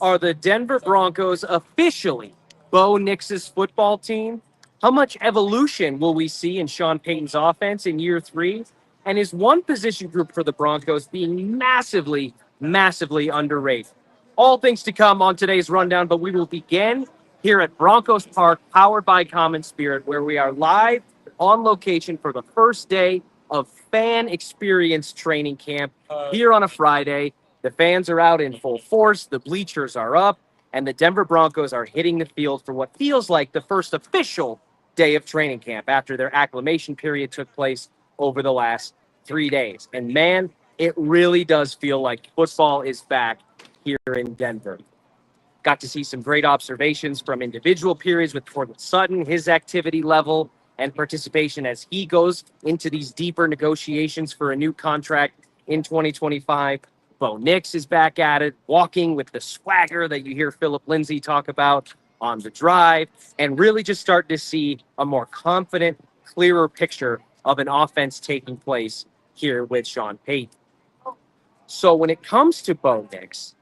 Are the Denver Broncos officially Bo Nix's football team? How much evolution will we see in Sean Payton's offense in year 3? And is one position group for the Broncos being massively, massively underrated? All things to come on today's rundown, but we will begin here at Broncos Park, powered by Common Spirit, where we are live on location for the first day of fan experience training camp here on a Friday. The fans are out in full force, the bleachers are up, and the Denver Broncos are hitting the field for what feels like the first official day of training camp after their acclimation period took place over the last 3 days. And man, it really does feel like football is back here in Denver. Got to see some great observations from individual periods with Courtland Sutton, his activity level and participation as he goes into these deeper negotiations for a new contract in 2025. Bo Nix is back at it, walking with the swagger that you hear Philip Lindsay talk about on the drive, and really just start to see a more confident, clearer picture of an offense taking place here with Sean Payton. So when it comes to Bo Nix,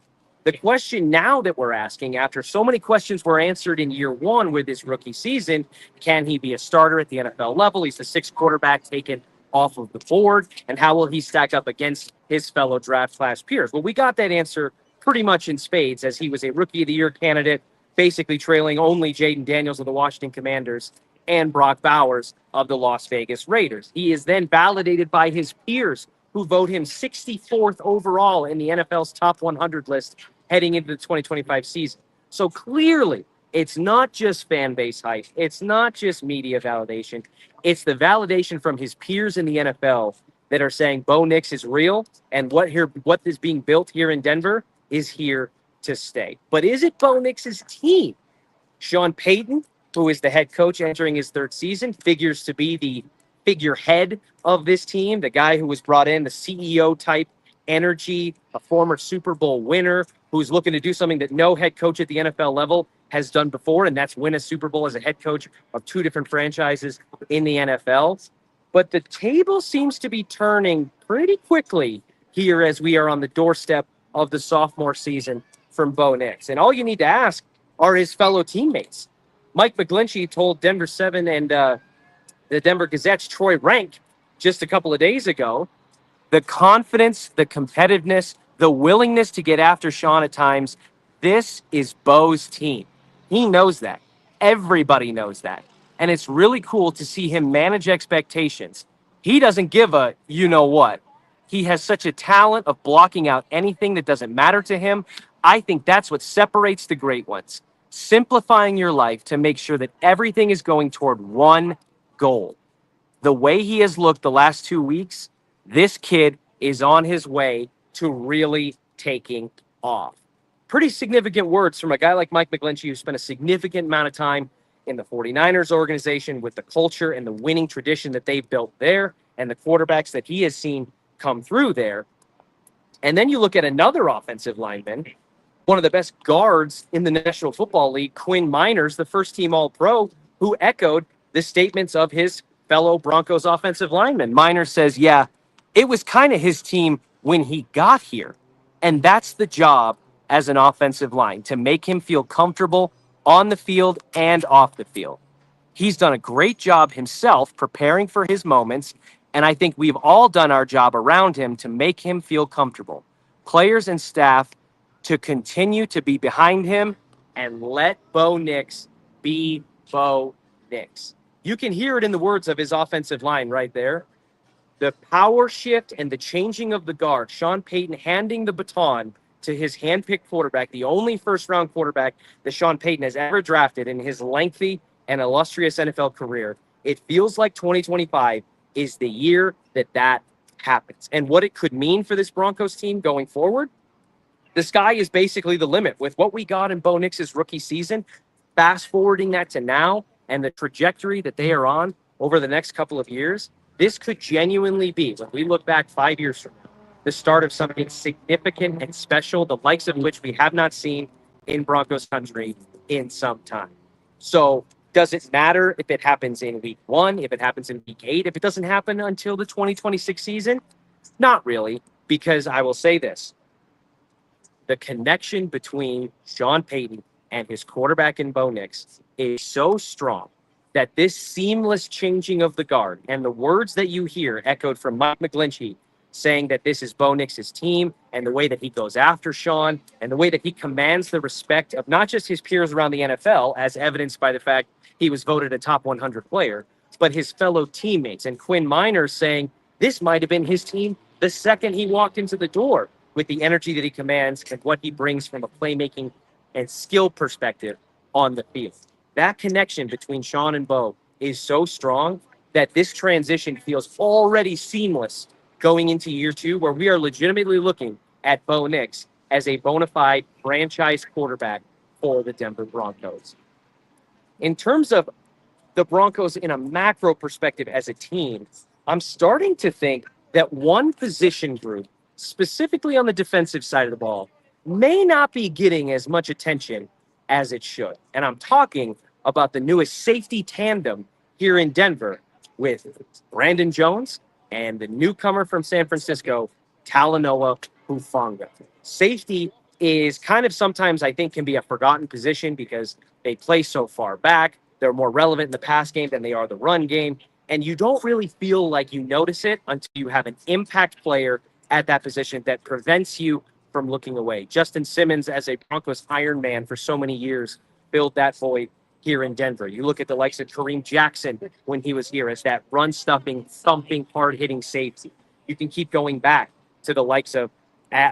the question now that we're asking, after so many questions were answered in year 1 with his rookie season, can he be a starter at the NFL level? He's the 6th quarterback taken off of the board, and how will he stack up against his fellow draft class peers? Well, we got that answer pretty much in spades, as he was a Rookie of the Year candidate, basically trailing only Jaden Daniels of the Washington Commanders and Brock Bowers of the Las Vegas Raiders. He is then validated by his peers, who vote him 64th overall in the NFL's top 100 list heading into the 2025 season. So clearly, it's not just fan base hype. It's not just media validation. It's the validation from his peers in the NFL that are saying Bo Nix is real, and what is being built here in Denver is here to stay. But is it Bo Nix's team? Sean Payton, who is the head coach entering his 3rd season, figures to be the figurehead of this team, the guy who was brought in, the CEO type energy, a former Super Bowl winner who's looking to do something that no head coach at the NFL level has done before, and that's win a Super Bowl as a head coach of 2 different franchises in the NFL. But the table seems to be turning pretty quickly here as we are on the doorstep of the sophomore season from Bo Nix. And all you need to ask are his fellow teammates. Mike McGlinchey told Denver 7 and the Denver Gazette's Troy Rank just a couple of days ago, the confidence, the competitiveness, the willingness to get after Sean at times, this is Bo's team. He knows that. Everybody knows that. And it's really cool to see him manage expectations. He doesn't give a you-know-what. He has such a talent of blocking out anything that doesn't matter to him. I think that's what separates the great ones. Simplifying your life to make sure that everything is going toward one goal. The way he has looked the last 2 weeks, this kid is on his way to really taking off. Pretty significant words from a guy like Mike McGlinchey, who spent a significant amount of time in the 49ers organization with the culture and the winning tradition that they've built there and the quarterbacks that he has seen come through there. And then you look at another offensive lineman, one of the best guards in the National Football League, Quinn Miners, the first-team All-Pro, who echoed the statements of his fellow Broncos offensive lineman. Miners says, yeah, it was kind of his team when he got here. And that's the job as an offensive line, to make him feel comfortable on the field and off the field. He's done a great job himself preparing for his moments, and I think we've all done our job around him to make him feel comfortable. Players and staff to continue to be behind him and let Bo Nix be Bo Nix. You can hear it in the words of his offensive line right there. The power shift and the changing of the guard, Sean Payton handing the baton to his handpicked quarterback, the only first-round quarterback that Sean Payton has ever drafted in his lengthy and illustrious NFL career. It feels like 2025 is the year that happens. And what it could mean for this Broncos team going forward, the sky is basically the limit. With what we got in Bo Nix's rookie season, fast-forwarding that to now and the trajectory that they are on over the next couple of years, this could genuinely be, when we look back 5 years from now, the start of something significant and special, the likes of which we have not seen in Broncos country in some time. So does it matter if it happens in week 1, if it happens in week 8, if it doesn't happen until the 2026 season? Not really, because I will say this. the connection between Sean Payton and his quarterback in Bo Nix is so strong that this seamless changing of the guard and the words that you hear echoed from Mike McGlinchey saying that this is Bo Nix's team and the way that he goes after Sean and the way that he commands the respect of not just his peers around the NFL, as evidenced by the fact he was voted a top 100 player, but his fellow teammates. And Quinn Minor saying this might have been his team the second he walked into the door with the energy that he commands and what he brings from a playmaking and skill perspective on the field. That connection between Sean and Bo is so strong that this transition feels already seamless going into year 2, where we are legitimately looking at Bo Nix as a bona fide franchise quarterback for the Denver Broncos. In terms of the Broncos in a macro perspective as a team, I'm starting to think that one position group, specifically on the defensive side of the ball, may not be getting as much attention as it should. And I'm talking about the newest safety tandem here in Denver with Brandon Jones and the newcomer from San Francisco, Talanoa Hufanga. Safety is kind of sometimes, I think, can be a forgotten position because they play so far back. They're more relevant in the pass game than they are the run game. And you don't really feel like you notice it until you have an impact player at that position that prevents you from looking away. Justin Simmons, as a Broncos Iron Man for so many years, filled that void here in Denver. You look at the likes of Kareem Jackson when he was here as that run-stuffing, thumping, hard-hitting safety. You can keep going back to the likes of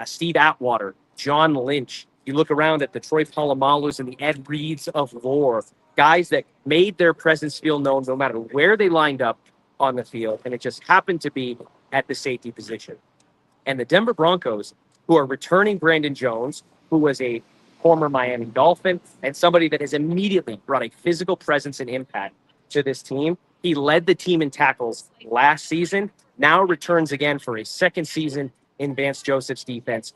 Steve Atwater, John Lynch. You look around at the Troy Polomalus and the Ed Reeds of lore, guys that made their presence feel known no matter where they lined up on the field, and it just happened to be at the safety position. And the Denver Broncos, who are returning Brandon Jones, who was a former Miami Dolphin and somebody that has immediately brought a physical presence and impact to this team. He led the team in tackles last season, now returns again for a second season in Vance Joseph's defense.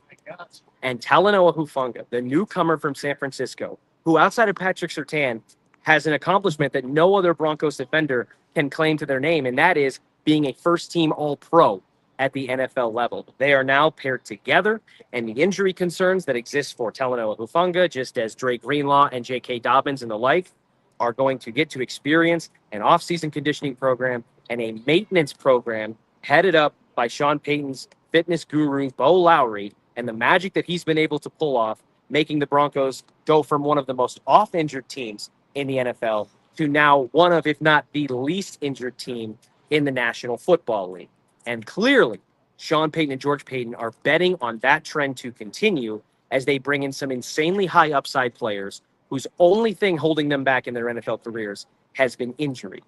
And Talanoa Hufanga, the newcomer from San Francisco, who outside of Patrick Surtain has an accomplishment that no other Broncos defender can claim to their name, and that is being a first-team All-Pro at the NFL level. They are now paired together, and the injury concerns that exist for Talanoa Hufanga, just as Dre Greenlaw and J.K. Dobbins and the like, are going to get to experience an off-season conditioning program and a maintenance program headed up by Sean Payton's fitness guru, Bo Lowry, and the magic that he's been able to pull off, making the Broncos go from one of the most off-injured teams in the NFL to now one of, if not the least injured team in the National Football League. And clearly, Sean Payton and George Payton are betting on that trend to continue as they bring in some insanely high upside players whose only thing holding them back in their NFL careers has been injury.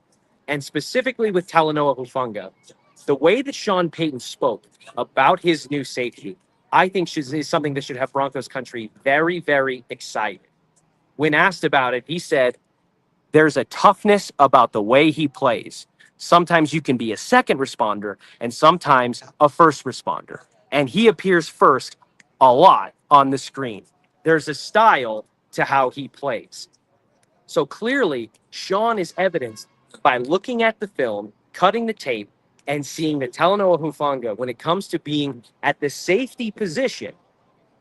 And specifically with Talanoa Hufanga, the way that Sean Payton spoke about his new safety, I think is something that should have Broncos country very, very excited. When asked about it, he said, there's a toughness about the way he plays. Sometimes you can be a second responder and sometimes a first responder. And he appears first a lot on the screen. There's a style to how he plays. So clearly, Sean is evidenced by looking at the film, cutting the tape, and seeing that Talanoa Hufanga, when it comes to being at the safety position,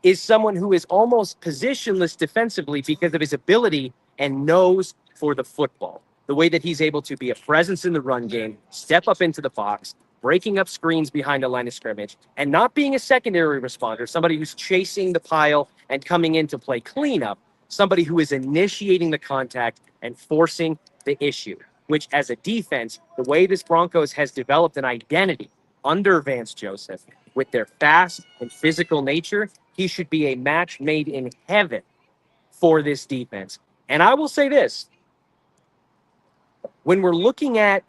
is someone who is almost positionless defensively because of his ability and nose for the football. The way that he's able to be a presence in the run game, step up into the box, breaking up screens behind the line of scrimmage, and not being a secondary responder, somebody who's chasing the pile and coming in to play cleanup, somebody who is initiating the contact and forcing the issue, which as a defense, the way this Broncos has developed an identity under Vance Joseph with their fast and physical nature, he should be a match made in heaven for this defense. And I will say this, when we're looking at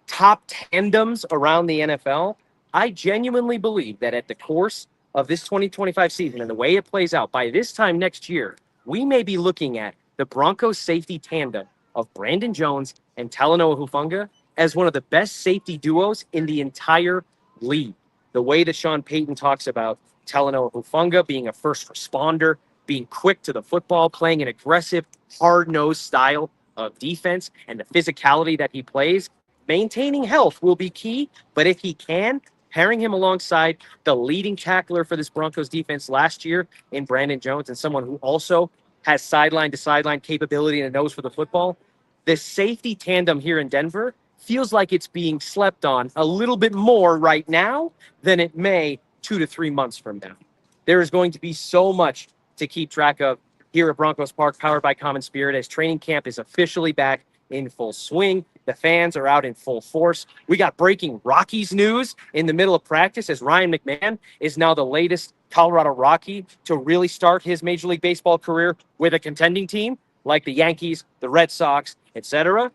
top tandems around the NFL, I genuinely believe that at the course of this 2025 season and the way it plays out, by this time next year, we may be looking at the Broncos safety tandem of Brandon Jones and Talanoa Hufanga as one of the best safety duos in the entire league. The way that Sean Payton talks about Talanoa Hufanga being a first responder, being quick to the football, playing an aggressive, hard-nosed style of defense, and the physicality that he plays, maintaining health will be key, but if he can, pairing him alongside the leading tackler for this Broncos defense last year in Brandon Jones, and someone who also has sideline-to-sideline capability and a nose for the football, the safety tandem here in Denver feels like it's being slept on a little bit more right now than it may 2 to 3 months from now. There is going to be so much to keep track of here at Broncos Park, powered by Common Spirit, as training camp is officially back in full swing. The fans are out in full force. We got breaking Rockies news in the middle of practice, as Ryan McMahon is now the latest Colorado Rocky to really start his Major League Baseball career with a contending team like the Yankees, the Red Sox, etc.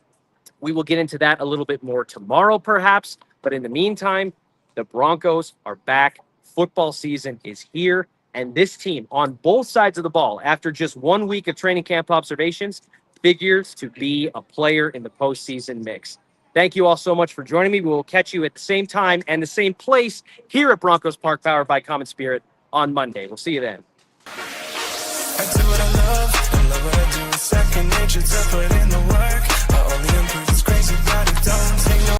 We will get into that a little bit more tomorrow, perhaps. But in the meantime, the Broncos are back. Football season is here. And this team, on both sides of the ball, after just 1 week of training camp observations, figures to be a player in the postseason mix. Thank you all so much for joining me. We will catch you at the same time and the same place here at Broncos Park, powered by Common Spirit, on Monday. We'll see you then. I do what I love what I do. Second nature to put in the work.